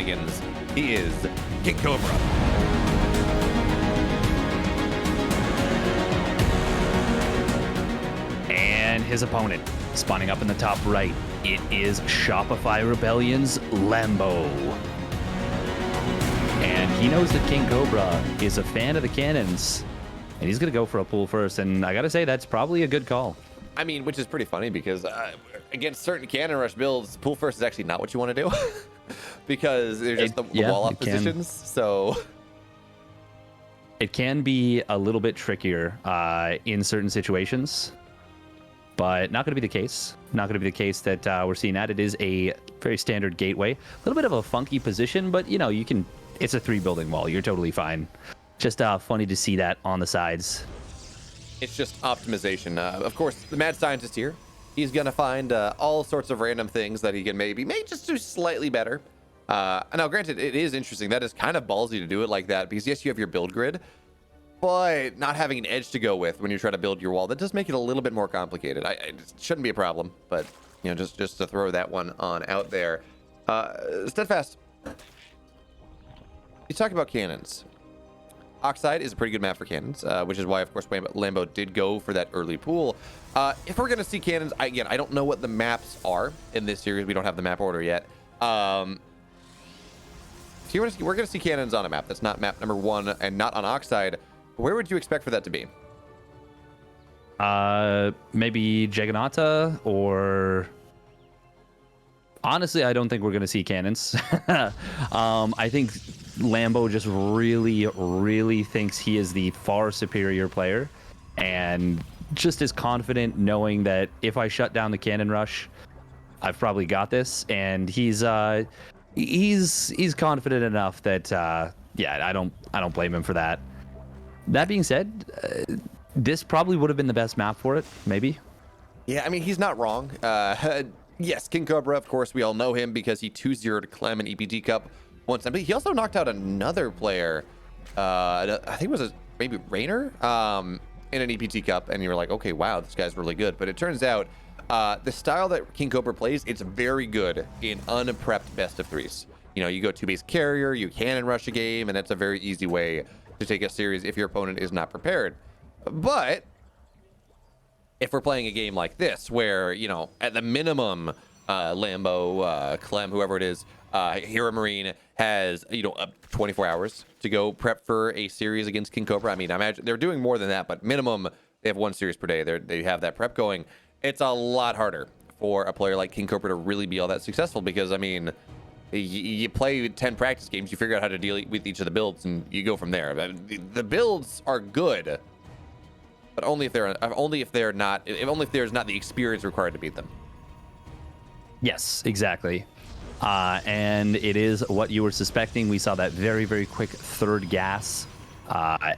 shenanigans. He is KingCobra. And his opponent, spawning up in the top right, it is Shopify Rebellion's Lambo. And he knows that KingCobra is a fan of the cannons, and he's going to go for a pull first. And I got to say, that's probably a good call. I mean, which is pretty funny because against certain cannon rush builds, pull first is actually not what you want to do because they're just the wall-off positions. So it can be a little bit trickier in certain situations, but not going to be the case. Not going to be the case that we're seeing that. It is a very standard gateway. A little bit of a funky position, but you know, you can. It's a 3-building wall. You're totally fine. Just funny to see that on the sides. It's just optimization. Of course, the mad scientist here, he's going to find all sorts of random things that he can may just do slightly better. Now, granted, it is interesting. That is kind of ballsy to do it like that because, yes, you have your build grid, but not having an edge to go with when you're trying to build your wall, that does make it a little bit more complicated. It shouldn't be a problem, but, you know, just to throw that one on out there. Steadfast, you talk about cannons. Oxide is a pretty good map for cannons, which is why, of course, Lambo did go for that early pool. If we're going to see cannons, again, I don't know what the maps are in this series. We don't have the map order yet. We're going to see cannons on a map that's not map number 1 and not on Oxide. Where would you expect for that to be? Maybe Jagannatha, or honestly, I don't think we're going to see cannons. I think Lambo just really thinks he is the far superior player, and just is confident knowing that if I shut down the cannon rush, I've probably got this. And he's confident enough that yeah, I don't blame him for that. That being said, this probably would have been the best map for it, maybe. Yeah, I mean, he's not wrong. Yes, KingCobra, of course, we all know him because he 2-0'd Clem in EPT Cup once. But he also knocked out another player. I think it was maybe Rainer in an EPT Cup. And you were like, okay, wow, this guy's really good. But it turns out the style that KingCobra plays, it's very good in unprepped best of 3s. You know, you go 2-base carrier, you cannon rush a game, and that's a very easy way to take a series if your opponent is not prepared. But if we're playing a game like this, where, you know, at the minimum, Lambo, Clem, whoever it is, Hero Marine has, you know, up 24 hours to go prep for a series against KingCobra. I mean, I imagine they're doing more than that, but minimum, they have 1 series per day. They have that prep going. It's a lot harder for a player like KingCobra to really be all that successful because, I mean, you play 10 practice games, you figure out how to deal with each of the builds, and you go from there. The builds are good, but only if there's not the experience required to beat them. Yes, exactly. And it is what you were suspecting. We saw that very quick third gas,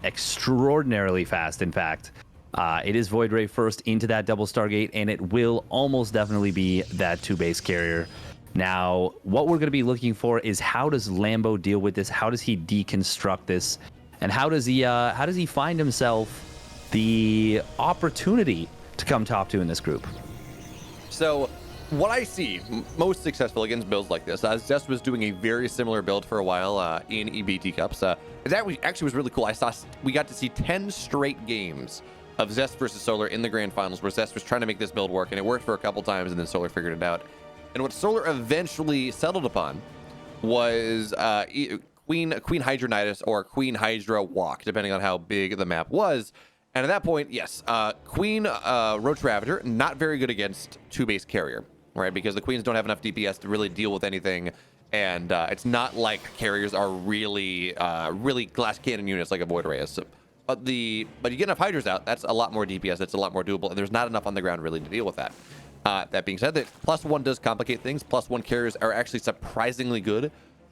extraordinarily fast, in fact. It is Void Ray first into that double Stargate, and it will almost definitely be that 2-base carrier. Now, what we're going to be looking for is how does Lambo deal with this? How does he deconstruct this? And how does he find himself the opportunity to come top 2 in this group? So what I see most successful against builds like this, Zest was doing a very similar build for a while in EBT Cups. That actually was really cool. We got to see 10 straight games of Zest versus Solar in the grand finals, where Zest was trying to make this build work, and it worked for a couple times, and then Solar figured it out. And what Solar eventually settled upon was Queen Hydronitis or Queen Hydra Walk, depending on how big the map was. And at that point, yes, Queen Roach Ravager, not very good against 2-base carrier, right? Because the Queens don't have enough DPS to really deal with anything. And it's not like carriers are really glass cannon units like a Void Ray is. So, but you get enough Hydras out, that's a lot more DPS, that's a lot more doable, and there's not enough on the ground really to deal with that. That being said, that +1 does complicate things. +1 carriers are actually surprisingly good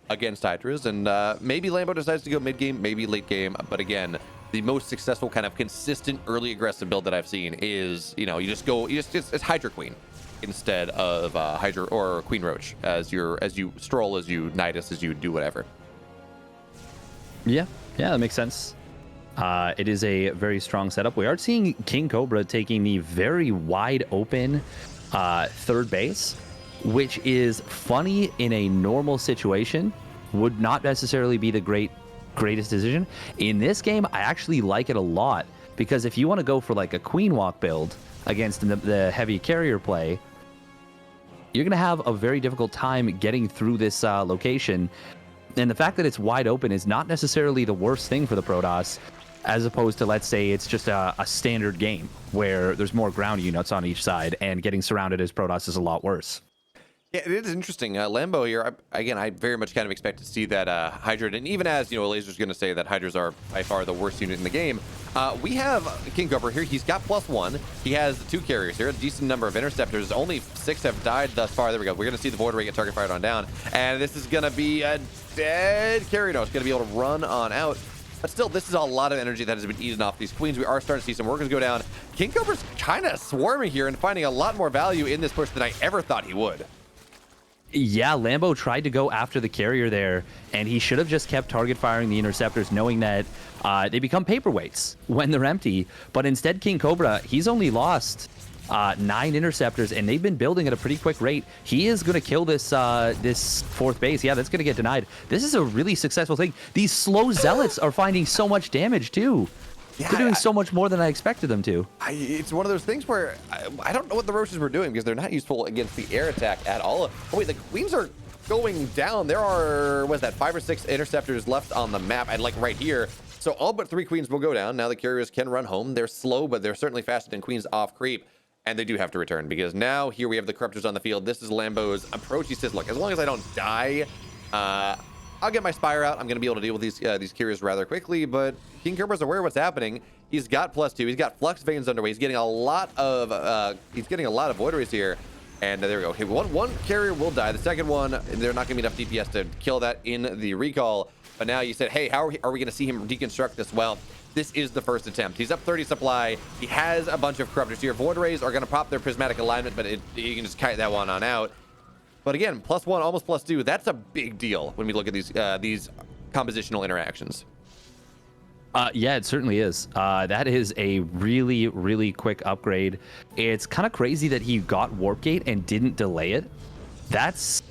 against Hydras, and maybe Lambo decides to go mid-game, maybe late game, but again, the most successful kind of consistent early aggressive build that I've seen is, you know, it's Hydra Queen instead of Hydra or Queen Roach as you stroll, as you Nidus, as you do whatever. Yeah, that makes sense. It is a very strong setup. We are seeing KingCobra taking the very wide open third base, which is funny in a normal situation, would not necessarily be the greatest decision. In this game, I actually like it a lot, because if you want to go for like a queen walk build against the heavy carrier play, you're going to have a very difficult time getting through this location. And the fact that it's wide open is not necessarily the worst thing for the Protoss, as opposed to, let's say, it's just a standard game where there's more ground units on each side, and getting surrounded as Protoss is a lot worse. Yeah, it is interesting. Lambo here, again, I very much kind of expect to see that Hydra, and even as, you know, Laser's going to say that Hydras are by far the worst unit in the game, we have KingCobra here. He's got +1. He has 2 carriers here, a decent number of interceptors. Only 6 have died thus far. There we go. We're going to see the Void Ray get target fired on down, and this is going to be a dead carrier. No, it's going to be able to run on out. But still, this is a lot of energy that has been eaten off these queens. We are starting to see some workers go down. KingCobra's kind of swarming here and finding a lot more value in this push than I ever thought he would. Yeah, Lambo tried to go after the carrier there, and he should have just kept target firing the interceptors, knowing that they become paperweights when they're empty. But instead, KingCobra, he's only lost 9 interceptors, and they've been building at a pretty quick rate. He is going to kill this this 4th base. Yeah, that's going to get denied. This is a really successful thing. These slow zealots are finding so much damage, too. Yeah, they're doing so much more than I expected them to. It's one of those things where I don't know what the Roaches were doing, because they're not useful against the air attack at all. Oh, wait, the Queens are going down. There are, what is that, 5 or 6 interceptors left on the map, and like right here. So all but 3 Queens will go down. Now the carriers can run home. They're slow, but they're certainly faster than Queens off creep. And they do have to return, because now here we have the Corruptors on the field. This is Lambo's approach. He says, look, as long as I don't die, I'll get my Spire out. I'm going to be able to deal with these carriers rather quickly, but KingCobra's aware of what's happening. He's got +2. He's got Flux Veins underway. He's getting a lot of Void Rays here. And there we go. Okay, one carrier will die. The second one, they're not going to be enough DPS to kill that in the recall. But now you said, hey, how are we going to see him deconstruct this? Well, this is the first attempt. He's up 30 supply. He has a bunch of Corruptors here. Void Rays are going to pop their prismatic alignment, but you can just kite that one on out. But again, +1, almost +2. That's a big deal when we look at these compositional interactions. Yeah, it certainly is. That is a really, really quick upgrade. It's kind of crazy that he got Warp Gate and didn't delay it. That's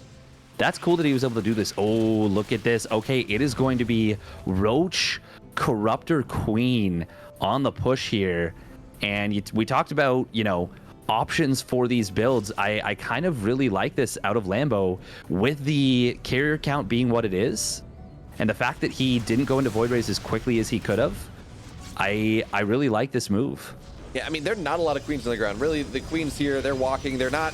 cool that he was able to do this. Oh, look at this. Okay, it is going to be Roach Corruptor Queen on the push here. And we talked about, you know, options for these builds. I kind of really like this out of Lambo, with the carrier count being what it is, and the fact that he didn't go into Void Rays as quickly as he could have. I really like this move. Yeah, I mean, there are not a lot of Queens on the ground. Really, the Queens here, they're walking. They're not...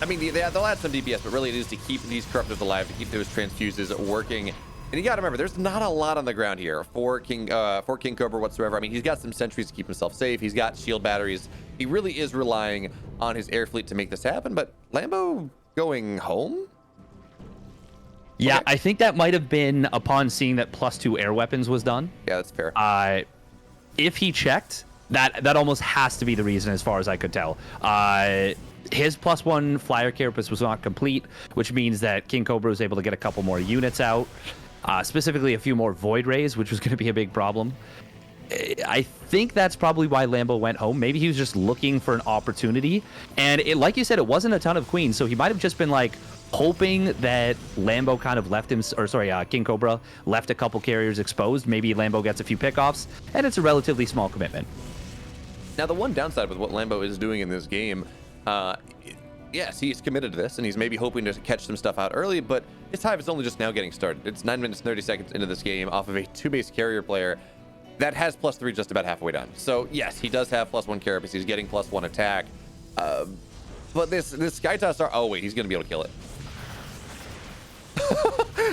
I mean, they'll add some DPS, but really it is to keep these Corruptors alive, to keep those transfuses working. And you got to remember, there's not a lot on the ground here for KingCobra whatsoever. I mean, he's got some sentries to keep himself safe. He's got shield batteries. He really is relying on his air fleet to make this happen. But Lambo going home? Yeah, okay. I think that might have been upon seeing that +2 air weapons was done. Yeah, that's fair. If he checked, that almost has to be the reason, as far as I could tell. His +1 flyer carapace was not complete, which means that KingCobra was able to get a couple more units out. Specifically a few more Void Rays, which was going to be a big problem. I think that's probably why Lambo went home. Maybe he was just looking for an opportunity. And like you said, it wasn't a ton of Queens, so he might have just been like hoping that Lambo kind of left him, or sorry, KingCobra left a couple carriers exposed. Maybe Lambo gets a few pickoffs, and it's a relatively small commitment. Now, the one downside with what Lambo is doing in this game, yes, he's committed to this, and he's maybe hoping to catch some stuff out early, but his hive is only just now getting started. It's 9 minutes 30 seconds into this game off of a 2-base carrier player that has +3 just about halfway done. So yes, he does have +1 carapace. He's getting +1 attack. But this Skytoss are... Oh wait, he's gonna be able to kill it.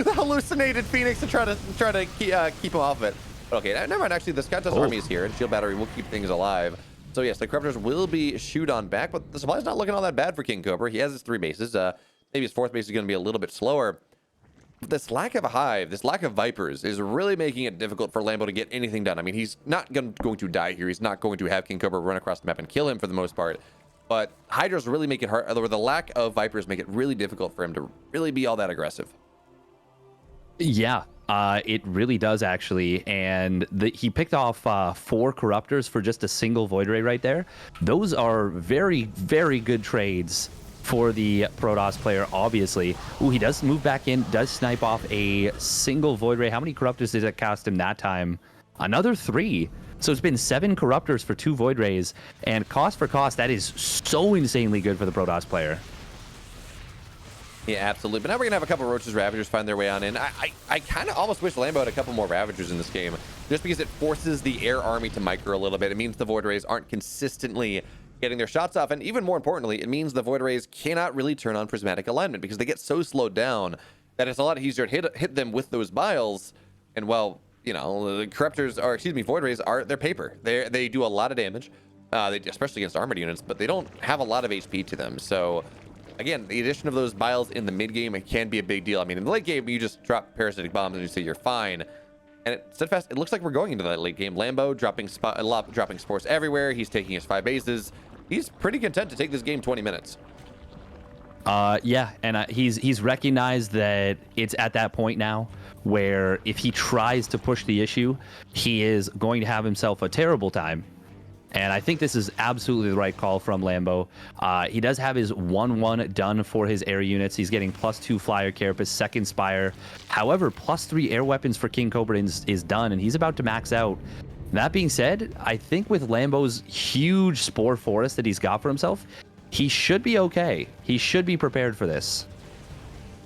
The hallucinated Phoenix to try to keep him off of it. But okay, never mind. Actually, the Skytoss army is here, and shield battery will keep things alive. So yes, the Corruptors will be shoot on back, but the supply's not looking all that bad for KingCobra. He has his 3 bases. Maybe his 4th base is going to be a little bit slower. But this lack of a hive, this lack of Vipers, is really making it difficult for Lambo to get anything done. I mean, he's not going to die here. He's not going to have KingCobra run across the map and kill him for the most part. But Hydras really make it hard, or the lack of Vipers make it really difficult for him to really be all that aggressive. Yeah, it really does, actually. And he picked off 4 Corruptors for just a single Void Ray right there. Those are very, very good trades for the Protoss player, obviously. Ooh, he does move back in, does snipe off a single Void Ray. How many Corruptors did it cost him that time? Another 3. So it's been 7 Corruptors for 2 Void Rays. And cost for cost, that is so insanely good for the Protoss player. Yeah, absolutely. But now we're going to have a couple of Roaches Ravagers find their way on in. I kind of almost wish Lambo had a couple more Ravagers in this game, just because it forces the air army to micro a little bit. It means the Void Rays aren't consistently getting their shots off. And even more importantly, it means the Void Rays cannot really turn on prismatic alignment because they get so slowed down that it's a lot easier to hit them with those biles. And well, you know, the Corruptors, or excuse me, Void Rays they're paper. They do a lot of damage, especially against armored units, but they don't have a lot of HP to them. So again, the addition of those biles in the mid game, it can be a big deal. I mean, in the late game, you just drop parasitic bombs and you say you're fine. And Steadfast, it looks like we're going into that late game. Lambo dropping spores everywhere. He's taking his 5 bases. He's pretty content to take this game 20 minutes. Yeah, and he's recognized that it's at that point now where if he tries to push the issue, he is going to have himself a terrible time. And I think this is absolutely the right call from Lambo. He does have his 1-1 done for his air units. He's getting +2 Flyer Carapace, 2nd Spire. However, +3 air weapons for KingCobra is done, and he's about to max out. That being said, I think with Lambo's huge Spore Forest that he's got for himself, he should be okay. He should be prepared for this.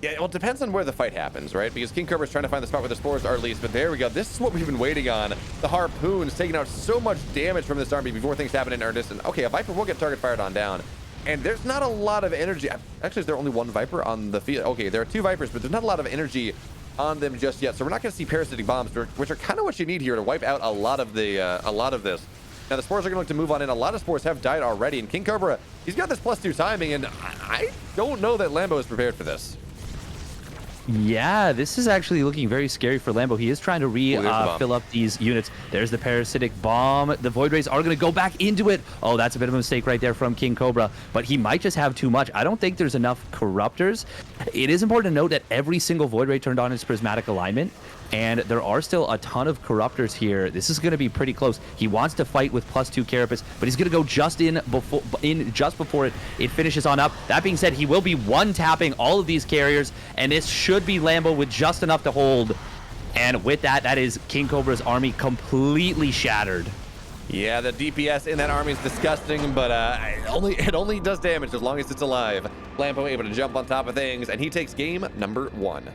Yeah, well, it depends on where the fight happens, right? Because KingCobra is trying to find the spot where the spores are released, but there we go. This is what we've been waiting on. The Harpoon's taking out so much damage from this army before things happen in earnest. And okay, a Viper will get target fired on down. And there's not a lot of energy. Actually, is there only 1 Viper on the field? Okay, there are 2 Vipers, but there's not a lot of energy on them just yet. So we're not going to see parasitic bombs, which are kind of what you need here to wipe out a lot of this. Now the spores are going to look to move on in. A lot of spores have died already, and KingCobra, he's got this +2 timing, and I don't know that Lambo is prepared for this. Yeah, this is actually looking very scary for Lambo. He is trying to fill up these units. There's the parasitic bomb. The Void Rays are going to go back into it. Oh, that's a bit of a mistake right there from KingCobra, but he might just have too much. I don't think there's enough Corruptors. It is important to note that every single Void Ray turned on its prismatic alignment, and there are still a ton of Corruptors here. This is going to be pretty close. He wants to fight with +2 Carapace, but he's going to go just before it finishes on up. That being said, he will be one-tapping all of these carriers, and this should be Lambo with just enough to hold. And with that, that is KingCobra's army completely shattered. Yeah, the DPS in that army is disgusting, but it only does damage as long as it's alive. Lambo able to jump on top of things, and he takes game number 1.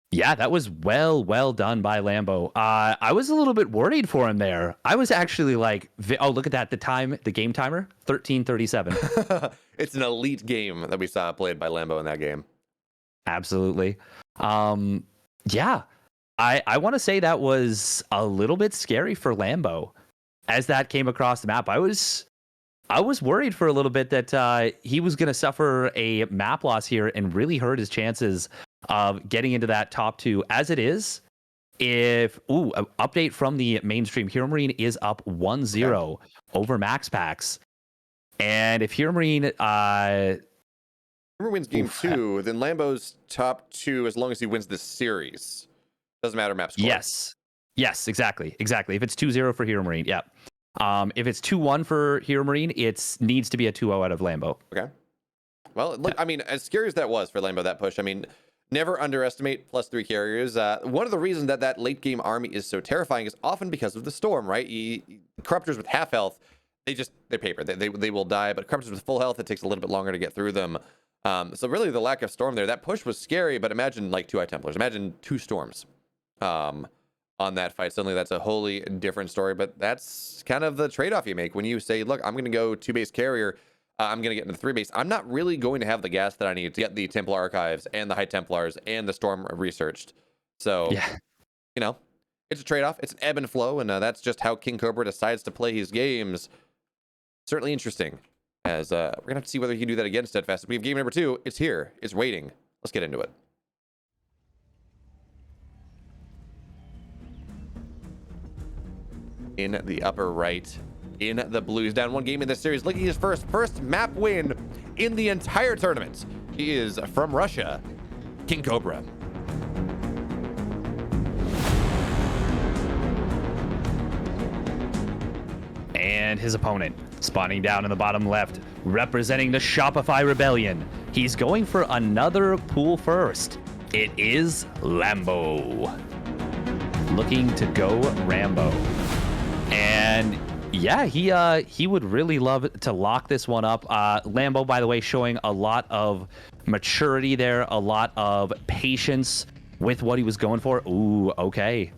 Yeah, that was well done by Lambo. I was a little bit worried for him there. I was actually like, oh, look at that. The game timer, 13:37. It's an elite game that we saw played by Lambo in that game. Absolutely. Yeah, I want to say that was a little bit scary for Lambo as that came across the map. I was worried for a little bit that he was going to suffer a map loss here and really hurt his chances of getting into that top 2. As it is, an update from the mainstream, Hero Marine is up 1-0 over Max Packs. And if Hero Marine wins game 2, then Lambo's top 2 as long as he wins this series. Doesn't matter map score. Yes, exactly. If it's 2-0 for Hero Marine, yeah. If it's 2-1 for Hero Marine, it needs to be a 2-0 out of Lambo. Okay. Well, look, I mean, as scary as that was for Lambo, that push, I mean, never underestimate +3 carriers. One of the reasons that late game army is so terrifying is often because of the storm, right? Corruptors with half health, they're paper. They will die, but Corruptors with full health, it takes a little bit longer to get through them. So really the lack of storm there, that push was scary, but imagine like 2 Eye Templars. Imagine 2 storms on that fight. Suddenly that's a wholly different story, but that's kind of the trade-off you make when you say, look, I'm going to go 2-base carrier. I'm going to get into 3-base. I'm not really going to have the gas that I need to get the Templar Archives and the High Templars and the Storm researched. So, yeah, you know, it's a trade-off. It's an ebb and flow, and that's just how KingCobra decides to play his games. Certainly interesting, as we're going to have to see whether he can do that again Steadfast. We have game number 2. It's here. It's waiting. Let's get into it. In the upper right, in the blues, down 1 game in this series, looking his first map win in the entire tournament. He is from Russia, KingCobra. And his opponent Spawning down in the bottom left, representing the Shopify Rebellion. He's going for another pool first. It is Lambo. Looking to go Rambo. And yeah, he would really love to lock this one up. Lambo, by the way, showing a lot of maturity there, a lot of patience with what he was going for. Ooh, okay.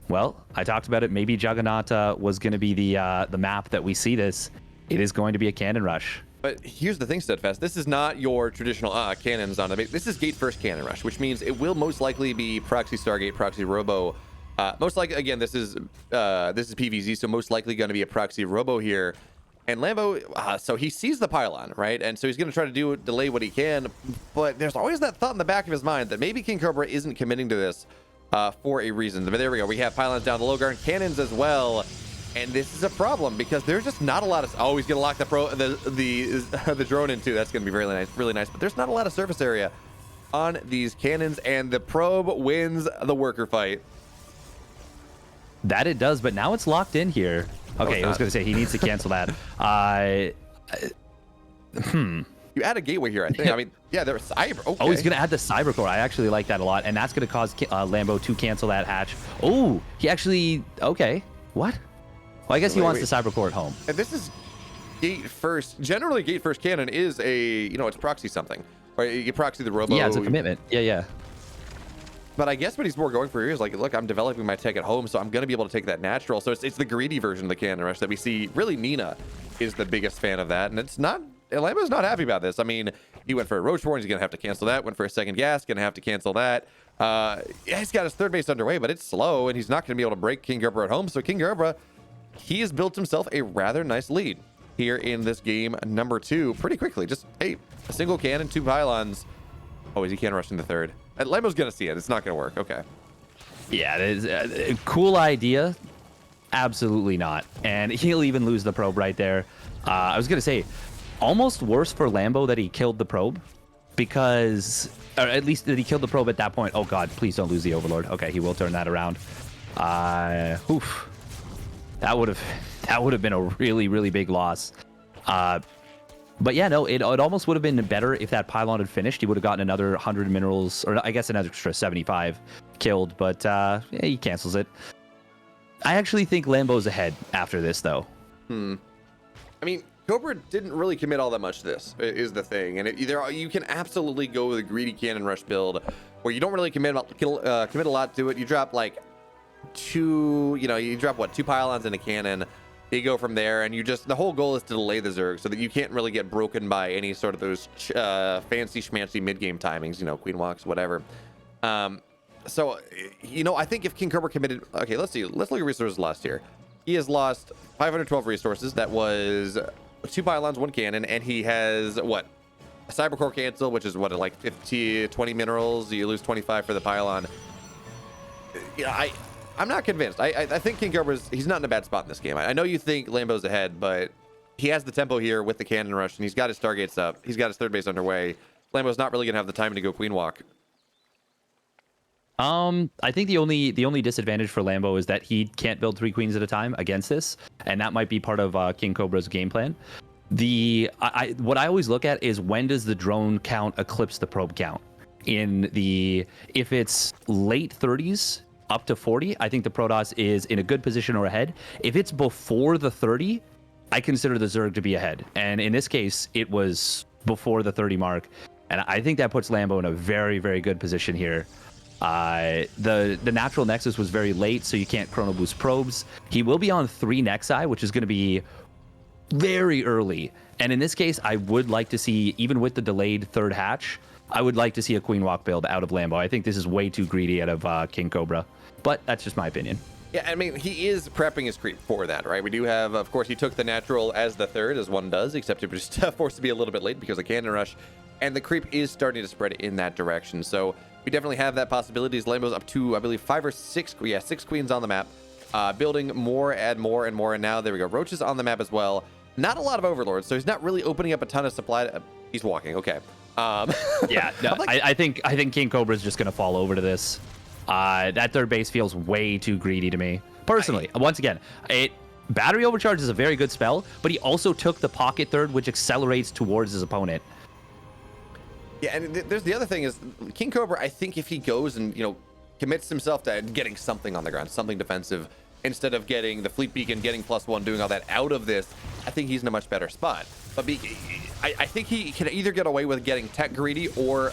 Well, I talked about it. Maybe Juggernaut was going to be the map that we see this. It is going to be a cannon rush. But here's the thing, Steadfast. This is not your traditional cannons on the base. This is gate first cannon rush, which means it will most likely be proxy Stargate, proxy Robo. Most likely, again, this is PVZ, so most likely going to be a proxy Robo here. And Lambo, so he sees the pylon, right? And so he's going to try to delay what he can. But there's always that thought in the back of his mind that maybe KingCobra isn't committing to this for a reason. But there we go. We have pylons down the low guard, cannons as well. And this is a problem because there's just not a lot of. Oh, he's gonna lock the drone in too. That's gonna be really nice. But there's not a lot of surface area on these cannons, and the probe wins the worker fight. That it does, but now it's locked in here. Okay, I was gonna say he needs to cancel that. You add a gateway here, I think. I mean, yeah, there's cyber. Okay. Oh, he's gonna add the cyber core. I actually like that a lot, and that's gonna cause Lambo to cancel that hatch. Oh, he actually. Okay, what? Well, I guess he wants the cyber core at home. And this is gate first. Generally, gate first cannon is it's proxy something. Right? You proxy the Robo. Yeah, it's a commitment. Yeah. But I guess what he's more going for here is like, look, I'm developing my tech at home, so I'm going to be able to take that natural. So it's the greedy version of the cannon rush that we see. Really, Nina is the biggest fan of that. And it's not, Lambo's not happy about this. I mean, he went for a Roach Warren, he's going to have to cancel that. Went for a second gas, going to have to cancel that. Yeah, he's got his third base underway, but it's slow, and he's not going to be able to break KingCobra at home. So KingCobra, he has built himself a rather nice lead here in this game number 2 pretty quickly. Just, hey, a single cannon, 2 pylons. Oh, is he cannon rushing the third? Lambo's going to see it. It's not going to work. Okay. Yeah, it is a cool idea. Absolutely not. And he'll even lose the probe right there. I was going to say, almost worse for Lambo that he killed the probe because, or at least that he killed the probe at that point. Oh, God, please don't lose the Overlord. Okay, he will turn that around. Oof. That would have been a really, really big loss. But yeah, no, it almost would have been better if that pylon had finished. He would have gotten another 100 minerals, or I guess an extra 75 killed, but yeah, he cancels it. I actually think Lambo's ahead after this, though. I mean, Cobra didn't really commit all that much to this, is the thing. And you can absolutely go with a greedy cannon rush build where you don't really commit a lot to it. You drop like you drop what, 2 pylons in a cannon. You go from there, and the whole goal is to delay the Zerg so that you can't really get broken by any sort of those fancy schmancy mid-game timings, queen walks, whatever. So I think if KingCobra committed, okay, let's see, let's look at resources lost here. He has lost 512 resources. That was 2 pylons, 1 cannon, and he has what, a cyber core cancel, which is what, like 20 minerals. You lose 25 for the pylon. I'm not convinced. I think KingCobra's, he's not in a bad spot in this game. I know you think Lambo's ahead, but he has the tempo here with the cannon rush, and he's got his Stargates up. He's got his third base underway. Lambo's not really going to have the time to go queen walk. I think the only disadvantage for Lambo is that he can't build 3 queens at a time against this, and that might be part of KingCobra's game plan. What I always look at is when does the drone count eclipse the probe count? If it's late 30s up to 40, I think the Protoss is in a good position or ahead. If it's before the 30, I consider the Zerg to be ahead. And in this case, it was before the 30 mark. And I think that puts Lambo in a very, very good position here. The natural nexus was very late, so you can't chrono boost probes. He will be on 3 Nexi, which is going to be very early. And in this case, I would like to see, even with the delayed third hatch, I would like to see a queen walk build out of Lambo. I think this is way too greedy out of KingCobra, but that's just my opinion. Yeah, I mean, he is prepping his creep for that, right? We do have, of course, he took the natural as the third, as one does, except it was just forced to be a little bit late because of cannon rush, and the creep is starting to spread in that direction. So we definitely have that possibility. Lambo's up to, I believe, 5 or 6, 6 queens on the map, building more, add more and more, and now there we go. Roach is on the map as well. Not a lot of overlords, so he's not really opening up a ton of supply. He's walking, okay. Yeah, no, I think KingCobra is just going to fall over to this. That third base feels way too greedy to me. Personally, once again, Battery Overcharge is a very good spell, but he also took the Pocket Third, which accelerates towards his opponent. Yeah, and there's the other thing is KingCobra, I think if he goes and, commits himself to getting something on the ground, something defensive, instead of getting the Fleet Beacon, getting +1, doing all that out of this, I think he's in a much better spot. But I think he can either get away with getting tech greedy or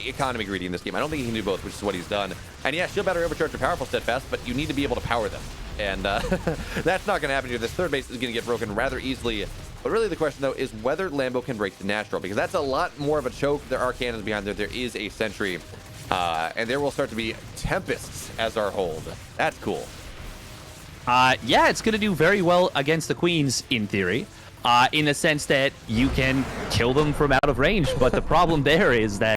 economy greedy in this game. I don't think he can do both, which is what he's done. And yeah, Shield Battery Overcharge are powerful steadfast, but you need to be able to power them. And that's not going to happen here. This third base is going to get broken rather easily. But really the question, though, is whether Lambo can break the natural, because that's a lot more of a choke. There are cannons behind there. There is a sentry. And there will start to be Tempests as our hold. That's cool. Yeah, it's going to do very well against the Queens, in theory, in the sense that you can kill them from out of range. But the problem there is that